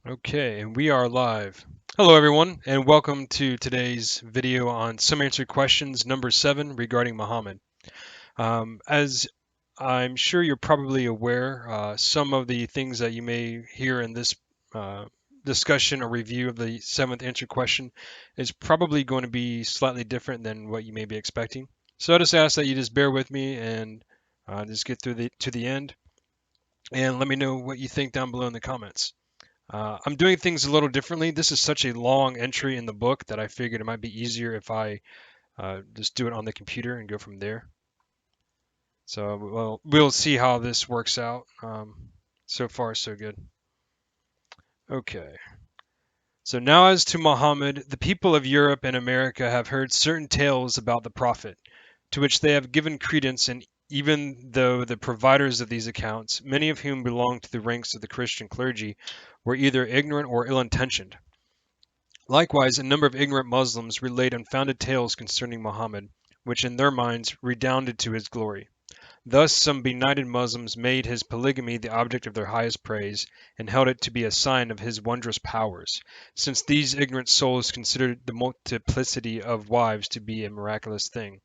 Okay, and we are live. Hello, everyone, and welcome to today's video on Some Answered Questions number 7 regarding Muhammad. As I'm sure you're probably aware, some of the things that you may hear in this uh, discussion or review of the seventh answer question is probably going to be slightly different than what you may be expecting. So I just ask that you just bear with me and just get through to the end, and let me know what you think down below in the comments. I'm doing things a little differently. This is such a long entry in the book that I figured it might be easier if I just do it on the computer and go from there. So we'll see how this works out. So far, so good. Okay. So now as to Muhammad, the people of Europe and America have heard certain tales about the prophet, to which they have given credence, and even though the providers of these accounts, many of whom belonged to the ranks of the Christian clergy, were either ignorant or ill-intentioned. Likewise, a number of ignorant Muslims relate unfounded tales concerning Muhammad, which in their minds redounded to his glory. Thus, some benighted Muslims made his polygamy the object of their highest praise, and held it to be a sign of his wondrous powers, since these ignorant souls considered the multiplicity of wives to be a miraculous thing.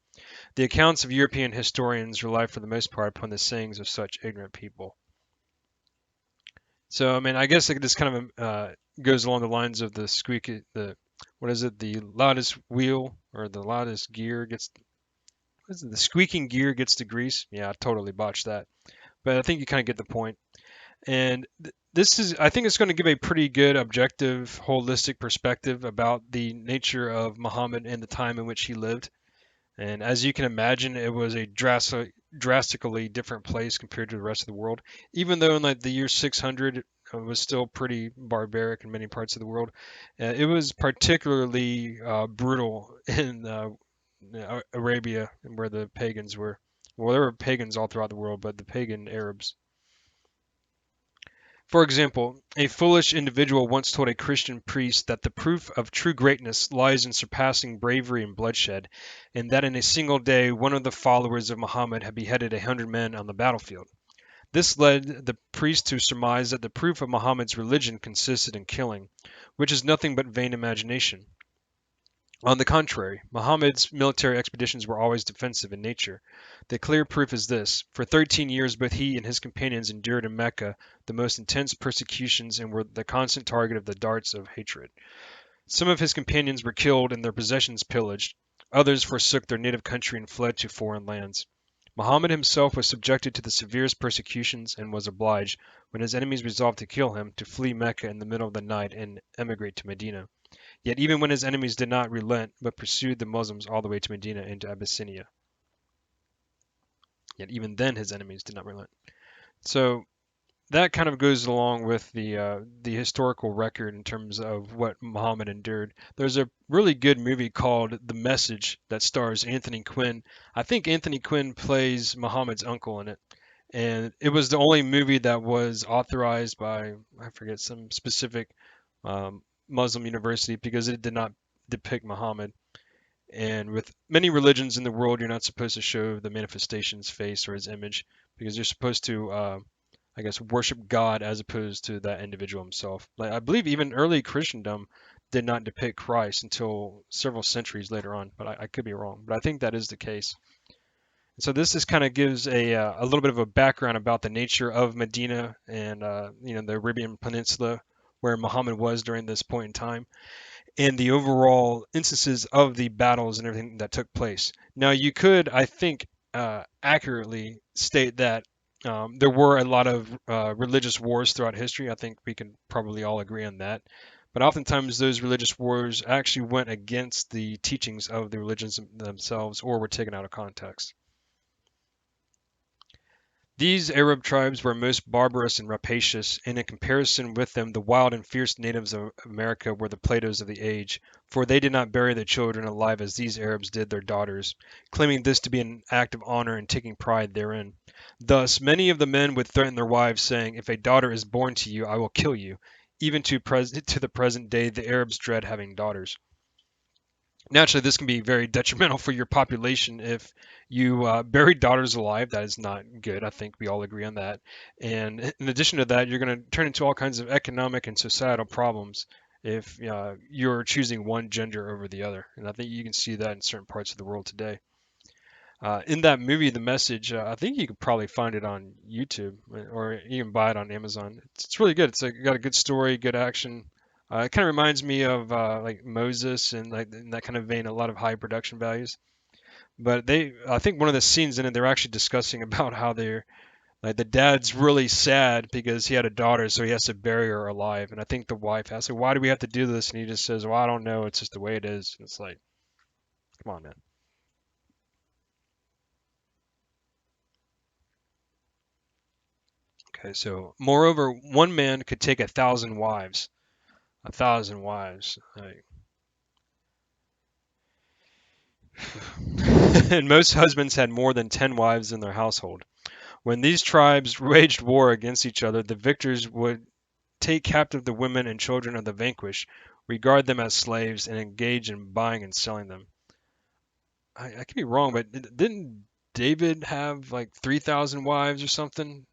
The accounts of European historians rely for the most part upon the sayings of such ignorant people. So, I mean, I guess it just kind of goes along the lines of the what is it? The loudest wheel or the loudest gear gets, what is it? The squeaking gear gets the grease. Yeah, I totally botched that. But I think you kind of get the point. And this is, I think it's going to give a pretty good, objective, holistic perspective about the nature of Muhammad and the time in which he lived. And as you can imagine, it was a drastically different place compared to the rest of the world. Even though in like the year 600 it was still pretty barbaric in many parts of the world, it was particularly brutal in Arabia, where the pagans were. Well, there were pagans all throughout the world, but the pagan Arabs. For example, a foolish individual once told a Christian priest that the proof of true greatness lies in surpassing bravery and bloodshed, and that in a single day one of the followers of Muhammad had beheaded 100 men on the battlefield. This led the priest to surmise that the proof of Muhammad's religion consisted in killing, which is nothing but vain imagination. On the contrary, Muhammad's military expeditions were always defensive in nature. The clear proof is this: for 13 years both he and his companions endured in Mecca the most intense persecutions and were the constant target of the darts of hatred. Some of his companions were killed and their possessions pillaged. Others forsook their native country and fled to foreign lands. Muhammad himself was subjected to the severest persecutions and was obliged, when his enemies resolved to kill him, to flee Mecca in the middle of the night and emigrate to Medina. Yet even when his enemies did not relent, but pursued the Muslims all the way to Medina into Abyssinia. Yet even then his enemies did not relent. So that kind of goes along with the historical record in terms of what Muhammad endured. There's a really good movie called The Message that stars Anthony Quinn. I think Anthony Quinn plays Muhammad's uncle in it. And it was the only movie that was authorized by, I forget, some specific Muslim university, because it did not depict Muhammad. And with many religions in the world, you're not supposed to show the manifestation's face or his image, because you're supposed to, I guess, worship God as opposed to that individual himself. Like I believe even early Christendom did not depict Christ until several centuries later on, but I could be wrong. But I think that is the case. So this just kind of gives a little bit of a background about the nature of Medina and the Arabian Peninsula where Muhammad was during this point in time, and the overall instances of the battles and everything that took place. Now, you could, I think, accurately state that there were a lot of religious wars throughout history. I think we can probably all agree on that. But oftentimes, those religious wars actually went against the teachings of the religions themselves or were taken out of context. These Arab tribes were most barbarous and rapacious, and in comparison with them the wild and fierce natives of America were the Platos of the age, for they did not bury their children alive as these Arabs did their daughters, claiming this to be an act of honor and taking pride therein. Thus, many of the men would threaten their wives, saying, "If a daughter is born to you, I will kill you." Even to the present day, the Arabs dread having daughters. Naturally, this can be very detrimental for your population if you bury daughters alive. That is not good. I think we all agree on that. And in addition to that, you're going to turn into all kinds of economic and societal problems if you're choosing one gender over the other. And I think you can see that in certain parts of the world today. In that movie, The Message, I think you could probably find it on YouTube or you can buy it on Amazon. It's really good. Got a good story, good action. It kind of reminds me of like Moses and like in that kind of vein, a lot of high production values. But I think one of the scenes in it, they're actually discussing about how they're like the dad's really sad because he had a daughter, so he has to bury her alive. And I think the wife asks, like, "Why do we have to do this?" And he just says, "Well, I don't know. It's just the way it is." And it's like, come on, man. Okay, so moreover, one man could take 1,000 wives. 1,000 wives. Like, and most husbands had more than 10 wives in their household. When these tribes waged war against each other, the victors would take captive the women and children of the vanquished, regard them as slaves, and engage in buying and selling them. I could be wrong, but didn't David have like 3,000 wives or something?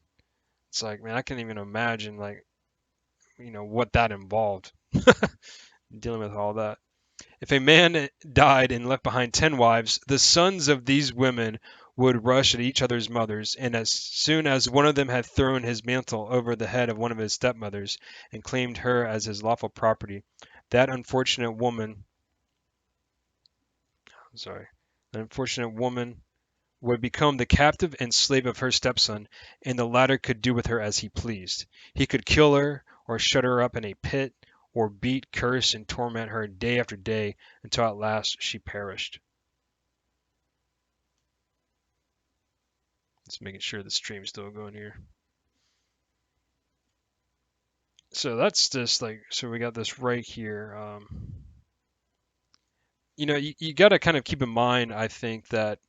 It's like, man, I can't even imagine like, what that involved, dealing with all that. If a man died and left behind 10 wives, the sons of these women would rush at each other's mothers, and as soon as one of them had thrown his mantle over the head of one of his stepmothers and claimed her as his lawful property, that unfortunate woman, sorry, that unfortunate woman would become the captive and slave of her stepson, and the latter could do with her as he pleased. He could kill her, or shut her up in a pit, or beat, curse, and torment her day after day until at last she perished. Just making sure the stream's still going here. So that's just like, so we got this right here. You got to kind of keep in mind, I think, that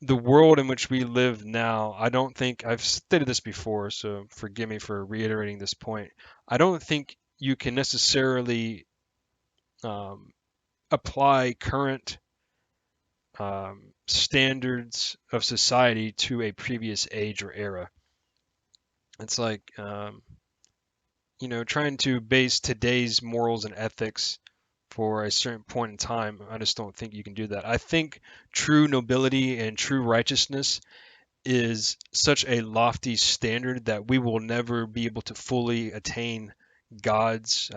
the world in which we live now, I don't think I've stated this before, so forgive me for reiterating this point. I don't think you can necessarily um, apply current standards of society to a previous age or era. It's like, trying to base today's morals and ethics for a certain point in time. I just don't think you can do that. I think true nobility and true righteousness is such a lofty standard that we will never be able to fully attain God's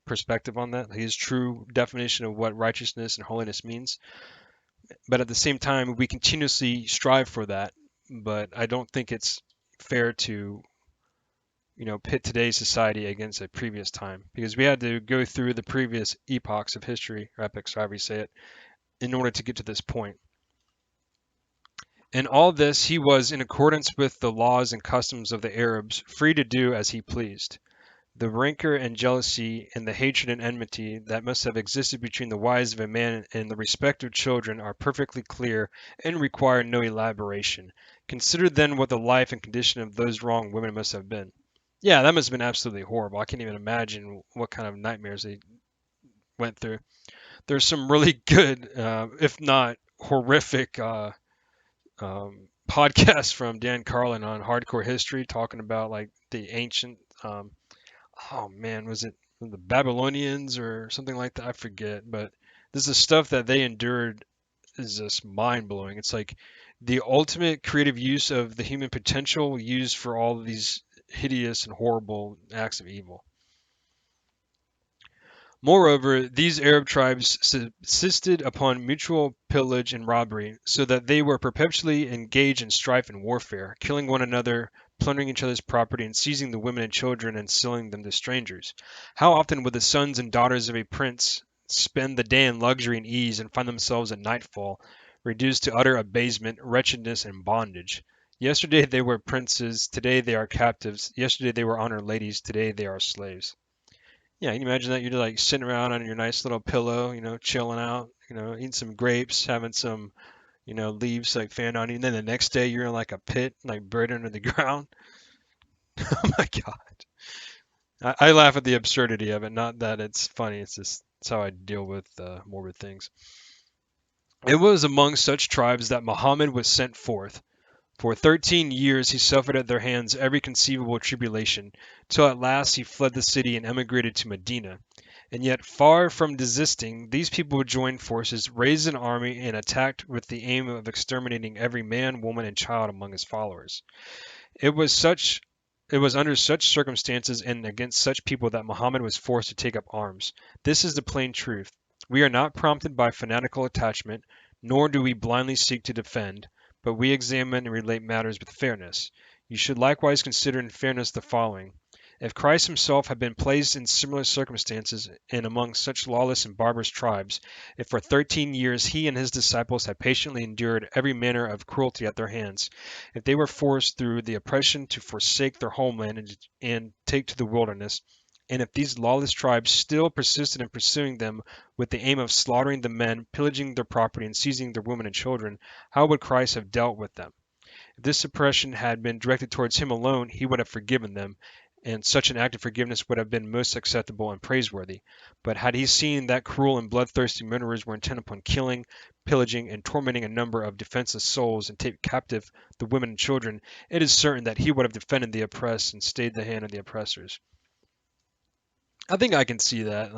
perspective on that, his true definition of what righteousness and holiness means. But at the same time, we continuously strive for that. But I don't think it's fair to, pit today's society against a previous time because we had to go through the previous epochs of history, or epics, however you say it, in order to get to this point. In all this he was, in accordance with the laws and customs of the Arabs, free to do as he pleased. The rancor and jealousy and the hatred and enmity that must have existed between the wives of a man and the respective children are perfectly clear and require no elaboration. Consider then what the life and condition of those wronged women must have been. Yeah, that must have been absolutely horrible. I can't even imagine what kind of nightmares they went through. There's some really good, if not horrific, podcasts from Dan Carlin on hardcore history talking about like the ancient oh man, was it the Babylonians or something like that? I forget, but this is stuff that they endured is just mind blowing. It's like the ultimate creative use of the human potential used for all of these hideous and horrible acts of evil. Moreover, these Arab tribes subsisted upon mutual pillage and robbery, so that they were perpetually engaged in strife and warfare, killing one another, plundering each other's property, and seizing the women and children and selling them to strangers. How often would the sons and daughters of a prince spend the day in luxury and ease and find themselves at nightfall reduced to utter abasement, wretchedness, and bondage? Yesterday they were princes, today they are captives. Yesterday they were honored ladies, today they are slaves. Yeah, can you imagine that? You're like sitting around on your nice little pillow, chilling out, eating some grapes, having some, leaves like fan on you, and then the next day you're in like a pit, like buried under the ground. Oh my God. I laugh at the absurdity of it, not that it's funny. It's just That's how I deal with morbid things. It was among such tribes that Muhammad was sent forth. For 13 years he suffered at their hands every conceivable tribulation, till at last he fled the city and emigrated to Medina. And yet, far from desisting, these people joined forces, raised an army, and attacked with the aim of exterminating every man, woman, and child among his followers. It was such it was under such circumstances and against such people that Muhammad was forced to take up arms. This is the plain truth. We are not prompted by fanatical attachment, nor do we blindly seek to defend, but we examine and relate matters with fairness. You should likewise consider in fairness the following. If Christ himself had been placed in similar circumstances and among such lawless and barbarous tribes, if for 13 years he and his disciples had patiently endured every manner of cruelty at their hands, if they were forced through the oppression to forsake their homeland and take to the wilderness, and if these lawless tribes still persisted in pursuing them with the aim of slaughtering the men, pillaging their property, and seizing their women and children, how would Christ have dealt with them? If this oppression had been directed towards him alone, he would have forgiven them, and such an act of forgiveness would have been most acceptable and praiseworthy. But had he seen that cruel and bloodthirsty murderers were intent upon killing, pillaging, and tormenting a number of defenseless souls and take captive the women and children, it is certain that he would have defended the oppressed and stayed the hand of the oppressors. I think I can see that.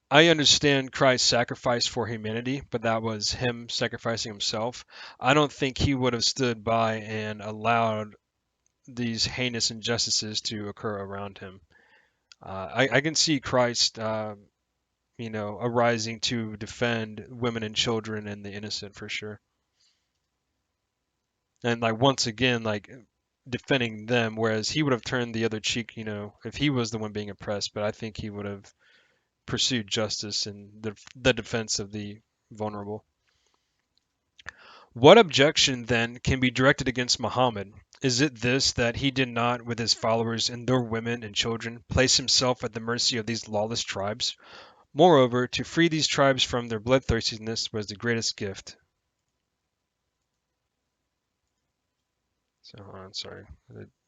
I understand Christ's sacrifice for humanity, but that was him sacrificing himself. I don't think he would have stood by and allowed these heinous injustices to occur around him. I can see Christ, arising to defend women and children and the innocent for sure. And like once again, like defending them, whereas he would have turned the other cheek, if he was the one being oppressed. But I think he would have pursued justice and the defense of the vulnerable. What objection, then, can be directed against Muhammad? Is it this that he did not, with his followers and their women and children, place himself at the mercy of these lawless tribes? Moreover, to free these tribes from their bloodthirstiness was the greatest gift. So, hold on, sorry,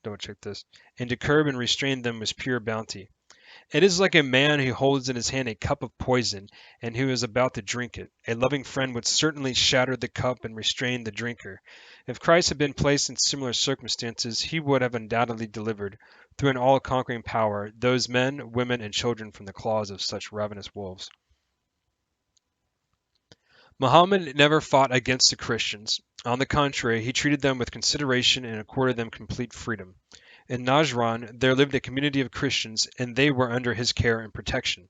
double check this. And to curb and restrain them was pure bounty. It is like a man who holds in his hand a cup of poison and who is about to drink it. A loving friend would certainly shatter the cup and restrain the drinker. If Christ had been placed in similar circumstances, he would have undoubtedly delivered, through an all conquering power, those men, women, and children from the claws of such ravenous wolves. Muhammad never fought against the Christians. On the contrary, he treated them with consideration and accorded them complete freedom. In Najran there lived a community of Christians, and they were under his care and protection.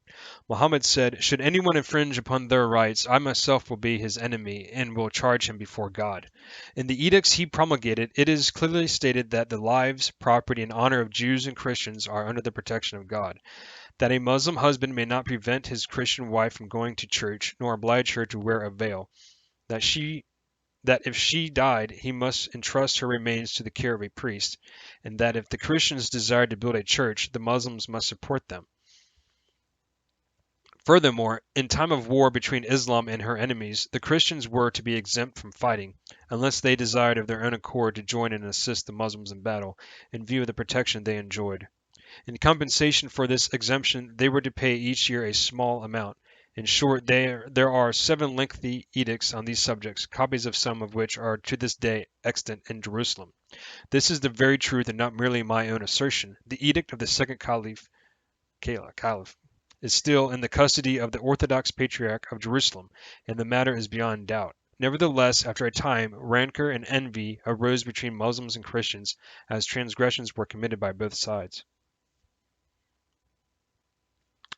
Muhammad said, "Should anyone infringe upon their rights, I myself will be his enemy and will charge him before God." In the edicts he promulgated, it is clearly stated that the lives, property, and honor of Jews and Christians are under the protection of God, that a Muslim husband may not prevent his Christian wife from going to church, nor oblige her to wear a veil, that if she died, he must entrust her remains to the care of a priest, and that if the Christians desired to build a church, the Muslims must support them. Furthermore, in time of war between Islam and her enemies, the Christians were to be exempt from fighting, unless they desired of their own accord to join and assist the Muslims in battle, in view of the protection they enjoyed. In compensation for this exemption, they were to pay each year a small amount. In short, there are 7 lengthy edicts on these subjects, copies of some of which are to this day extant in Jerusalem. This is the very truth and not merely my own assertion. The edict of the second caliph is still in the custody of the Orthodox Patriarch of Jerusalem, and the matter is beyond doubt. Nevertheless, after a time, rancor and envy arose between Muslims and Christians, as transgressions were committed by both sides.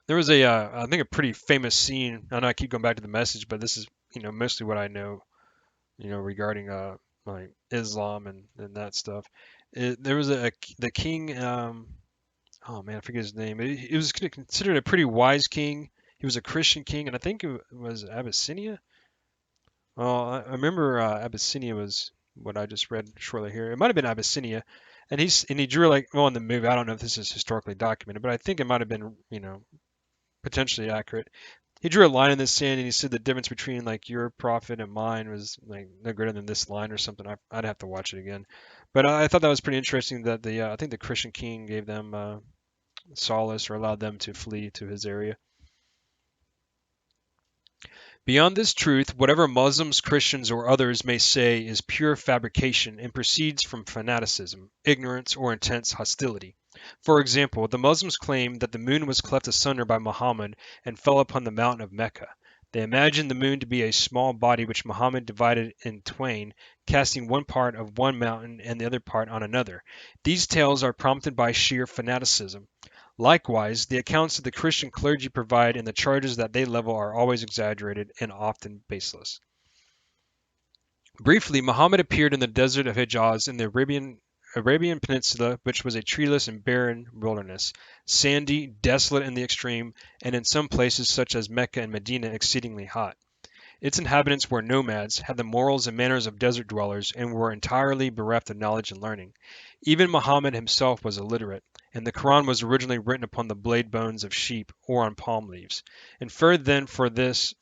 There was I think a pretty famous scene. I know I keep going back to the message, but this is, mostly what I know, regarding like Islam and that stuff. There was the king. Oh man, I forget his name. It was considered a pretty wise king. He was a Christian king, and I think it was Abyssinia. Well, I remember Abyssinia was what I just read shortly here. It might have been Abyssinia, and he drew like, well, in the movie. I don't know if this is historically documented, but I think it might have been, potentially accurate. He drew a line in the sand and he said the difference between like your prophet and mine was like no greater than this line or something. I'd have to watch it again, but I thought that was pretty interesting that I think the Christian king gave them solace or allowed them to flee to his area. Beyond this truth, whatever Muslims, Christians, or others may say is pure fabrication and proceeds from fanaticism, ignorance, or intense hostility. For example, the Muslims claim that the moon was cleft asunder by Muhammad and fell upon the mountain of Mecca. They imagine the moon to be a small body which Muhammad divided in twain, casting one part of one mountain and the other part on another. These tales are prompted by sheer fanaticism. Likewise, the accounts that the Christian clergy provide and the charges that they level are always exaggerated and often baseless. Briefly, Muhammad appeared in the desert of Hijaz in the Arabian Peninsula, which was a treeless and barren wilderness, sandy, desolate in the extreme, and in some places, such as Mecca and Medina, exceedingly hot. Its inhabitants were nomads, had the morals and manners of desert dwellers, and were entirely bereft of knowledge and learning. Even Muhammad himself was illiterate, and the Quran was originally written upon the blade bones of sheep or on palm leaves. Inferred then from this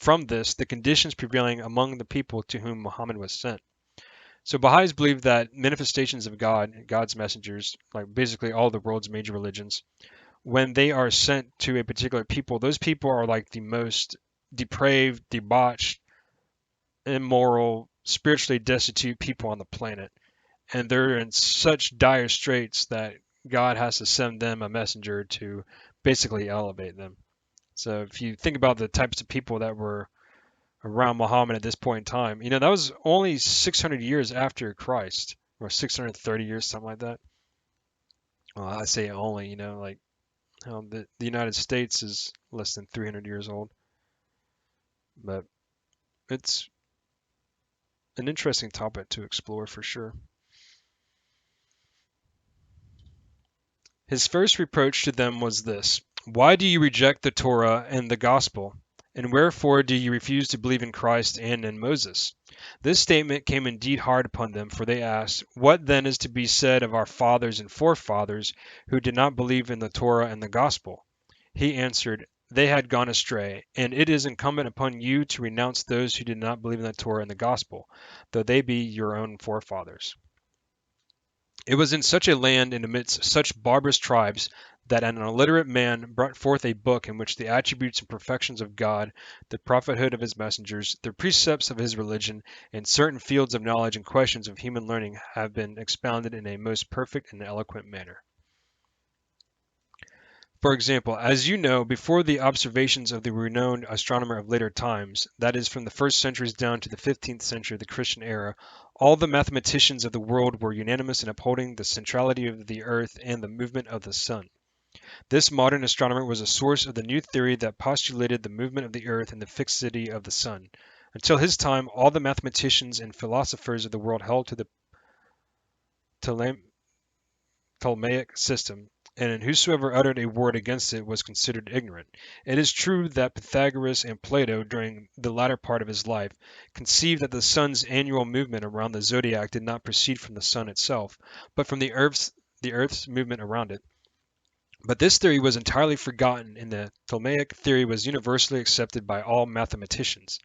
the conditions prevailing among the people to whom Muhammad was sent. So Baha'is believe that manifestations of God, God's messengers, like basically all the world's major religions, when they are sent to a particular people, those people are like the most depraved, debauched, immoral, spiritually destitute people on the planet. And they're in such dire straits that God has to send them a messenger to basically elevate them. So if you think about the types of people that were around Muhammad at this point in time, that was only 600 years after Christ, or 630 years, something like that. Well, I say only, like the United States is less than 300 years old. But it's an interesting topic to explore for sure. His first reproach to them was this: Why do you reject the Torah and the Gospel? And wherefore do you refuse to believe in Christ and in Moses? This statement came indeed hard upon them, for they asked, What then is to be said of our fathers and forefathers who did not believe in the Torah and the Gospel? He answered, They had gone astray, and it is incumbent upon you to renounce those who did not believe in the Torah and the Gospel, though they be your own forefathers. It was in such a land and amidst such barbarous tribes that an illiterate man brought forth a book in which the attributes and perfections of God, the prophethood of his messengers, the precepts of his religion, and certain fields of knowledge and questions of human learning have been expounded in a most perfect and eloquent manner. For example, as you know, before the observations of the renowned astronomer of later times, that is, from the first centuries down to the 15th century of the Christian era, all the mathematicians of the world were unanimous in upholding the centrality of the earth and the movement of the sun. This modern astronomer was a source of the new theory that postulated the movement of the earth and the fixity of the sun. Until his time, all the mathematicians and philosophers of the world held to the Ptolemaic system, and whosoever uttered a word against it was considered ignorant. It is true that Pythagoras and Plato, during the latter part of his life, conceived that the sun's annual movement around the zodiac did not proceed from the sun itself, but from the earth's movement around it. But this theory was entirely forgotten, and the Ptolemaic theory was universally accepted by all mathematicians.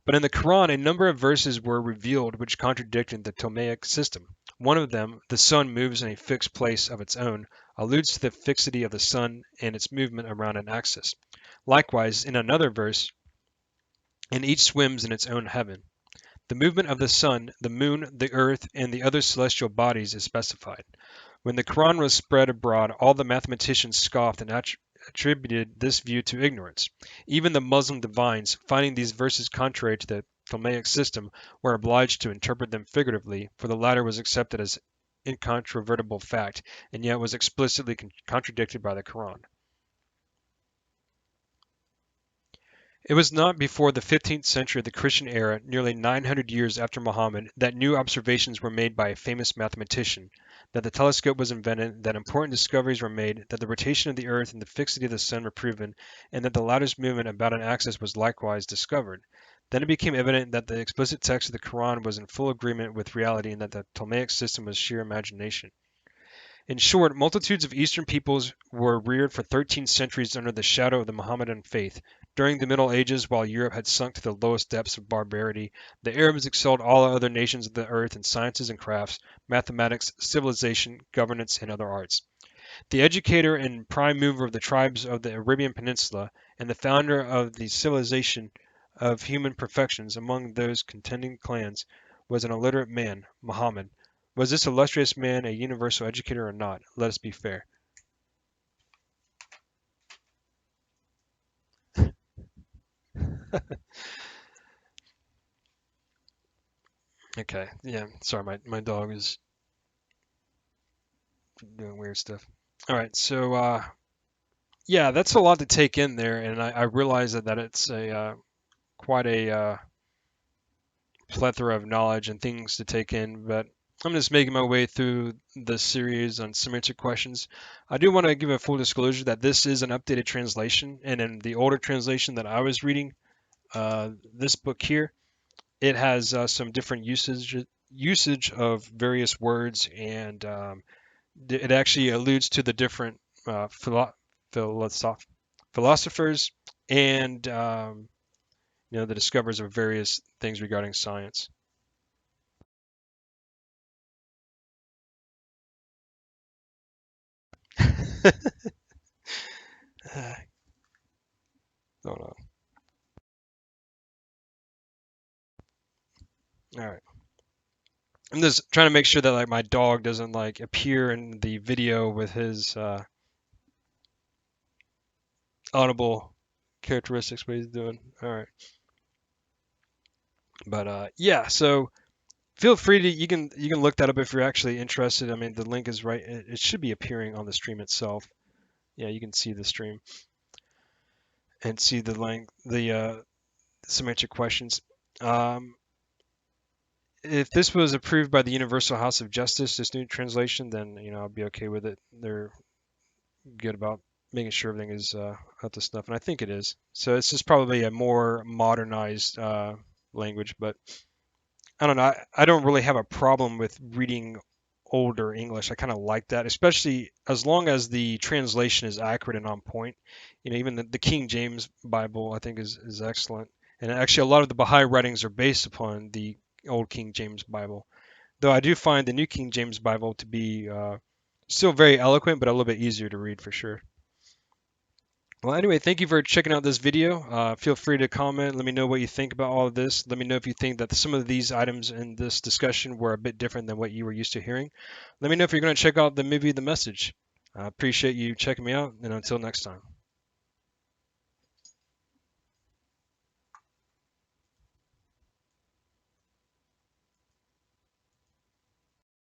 But in the Quran, a number of verses were revealed which contradicted the Ptolemaic system. One of them, the sun moves in a fixed place of its own, alludes to the fixity of the sun and its movement around an axis. Likewise, in another verse, and each swims in its own heaven. The movement of the sun, the moon, the earth, and the other celestial bodies is specified. When the Quran was spread abroad, all the mathematicians scoffed and attributed this view to ignorance. Even the Muslim divines, finding these verses contrary to the Ptolemaic system, were obliged to interpret them figuratively, for the latter was accepted as incontrovertible fact, and yet was explicitly contradicted by the Quran. It was not before the 15th century of the Christian era, nearly 900 years after Muhammad, that new observations were made by a famous mathematician, that the telescope was invented, that important discoveries were made, that the rotation of the earth and the fixity of the sun were proven, and that the latter's movement about an axis was likewise discovered. Then it became evident that the explicit text of the Quran was in full agreement with reality and that the Ptolemaic system was sheer imagination. In short, multitudes of Eastern peoples were reared for 13 centuries under the shadow of the Mohammedan faith. During the Middle Ages, while Europe had sunk to the lowest depths of barbarity, the Arabs excelled all other nations of the earth in sciences and crafts, mathematics, civilization, governance, and other arts. The educator and prime mover of the tribes of the Arabian Peninsula, and the founder of the civilization of human perfections among those contending clans was an illiterate man, Muhammad. Was this illustrious man a universal educator or not? Let us be fair. Okay, yeah, sorry, my dog is doing weird stuff. All right, so yeah, that's a lot to take in there, and I realize that it's a quite a plethora of knowledge and things to take in, but I'm just making my way through the series on some answer questions. I do want to give a full disclosure that this is an updated translation, and in the older translation that I was reading, this book here, it has some different usage of various words, and it actually alludes to the different philosoph- philosophers and the discoverers of various things regarding science. Hold on. All right. I'm just trying to make sure that like my dog doesn't like appear in the video with his audible characteristics what he's doing. All right. But yeah, so feel free to you can look that up if you're actually interested. I mean, the link is right. It should be appearing on the stream itself. Yeah, you can see the stream and see the link, the semantic questions. Um, if this was approved by the Universal House of Justice, this new translation, then I'll be okay with it. They're good about making sure everything is up to snuff, and I think it is. So it's just probably a more modernized language, but I don't know. I don't really have a problem with reading older English. I kind of like that, especially as long as the translation is accurate and on point. Even the King James Bible I think is excellent, and actually a lot of the Baha'i writings are based upon the old King James Bible. Though I do find the New King James Bible to be still very eloquent, but a little bit easier to read for sure. Well, anyway, thank you for checking out this video. Feel free to comment. Let me know what you think about all of this. Let me know if you think that some of these items in this discussion were a bit different than what you were used to hearing. Let me know if you're going to check out the movie The Message. I appreciate you checking me out, and until next time.